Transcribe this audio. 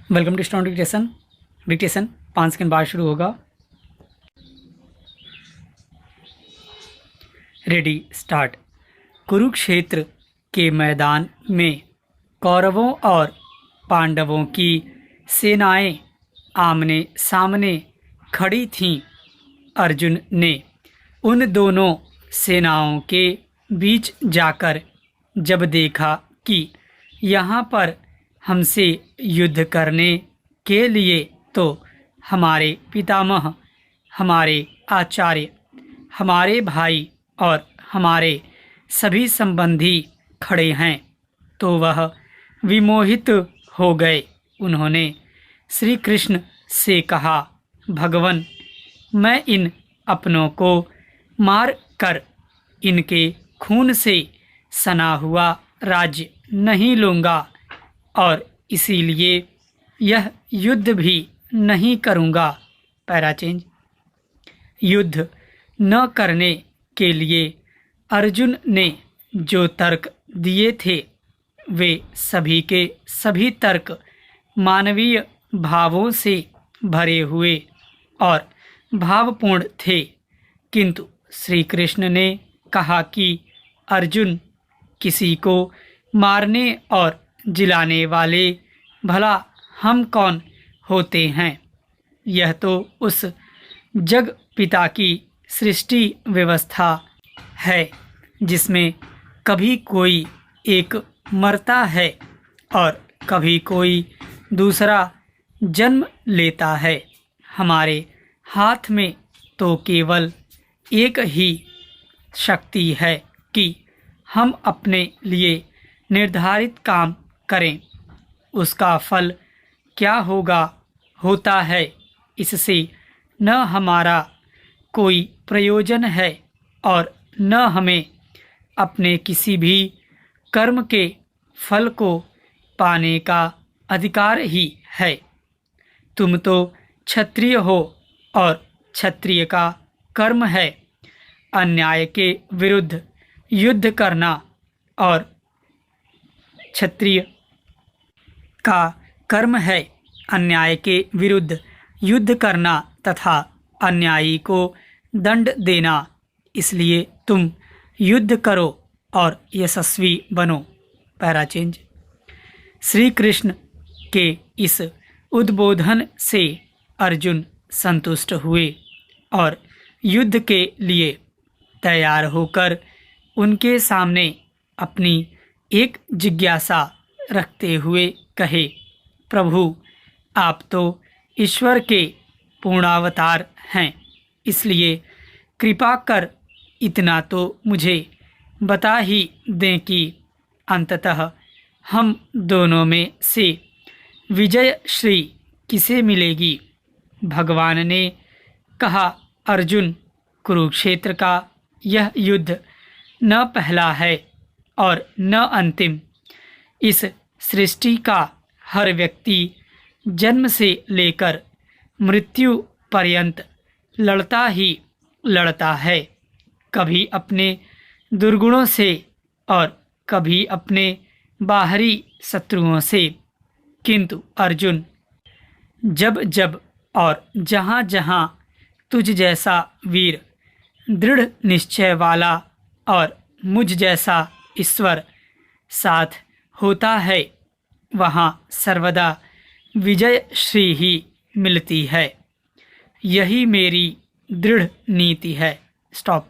Welcome to student dictation. Dictation 5 second बाद शुरू होगा। Ready start. कुरुक्षेत्र के मैदान में कौरवों और पांडवों की सेनाएं आमने सामने खड़ी थीं। अर्जुन ने उन दोनों सेनाओं के बीच जाकर जब देखा कि यहाँ पर हमसे युद्ध करने के लिए तो हमारे पितामह, हमारे आचार्य, हमारे भाई और हमारे सभी संबंधी खड़े हैं, तो वह विमोहित हो गए। उन्होंने श्री कृष्ण से कहा, भगवन, मैं इन अपनों को मार कर इनके खून से सना हुआ राज्य नहीं लूँगा और इसीलिए यह युद्ध भी नहीं करूँगा। Para change. युद्ध न करने के लिए अर्जुन ने जो तर्क दिए थे वे सभी के सभी तर्क मानवीय भावों से भरे हुए और भावपूर्ण थे, किंतु श्री कृष्ण ने कहा कि अर्जुन, किसी को मारने और जिलाने वाले भला हम कौन होते हैं? यह तो उस जग पिता की सृष्टि व्यवस्था है जिसमें कभी कोई एक मरता है और कभी कोई दूसरा जन्म लेता है। हमारे हाथ में तो केवल एक ही शक्ति है कि हम अपने लिए निर्धारित काम करें। उसका फल क्या होता है, इससे न हमारा कोई प्रयोजन है और न हमें अपने किसी भी कर्म के फल को पाने का अधिकार ही है। तुम तो क्षत्रिय हो और क्षत्रिय का कर्म है अन्याय के विरुद्ध युद्ध करना और क्षत्रिय का कर्म है अन्याय के विरुद्ध युद्ध करना तथा अन्यायी को दंड देना। इसलिए तुम युद्ध करो और यशस्वी बनो। Para change. श्री कृष्ण के इस उद्बोधन से अर्जुन संतुष्ट हुए और युद्ध के लिए तैयार होकर उनके सामने अपनी एक जिज्ञासा रखते हुए कहे, प्रभु, आप तो ईश्वर के पूर्णावतार हैं, इसलिए कृपा कर इतना तो मुझे बता ही दें कि अंततः हम दोनों में से विजय श्री किसे मिलेगी। भगवान ने कहा, अर्जुन, कुरुक्षेत्र का यह युद्ध न पहला है और न अंतिम। इस सृष्टि का हर व्यक्ति जन्म से लेकर मृत्यु पर्यंत लड़ता ही लड़ता है, कभी अपने दुर्गुणों से और कभी अपने बाहरी शत्रुओं से। किंतु अर्जुन, जब जब और जहाँ जहाँ तुझ जैसा वीर, दृढ़ निश्चय वाला और मुझ जैसा ईश्वर साथ होता है, वहाँ सर्वदा विजय श्री ही मिलती है। यही मेरी दृढ़ नीति है। स्टॉप।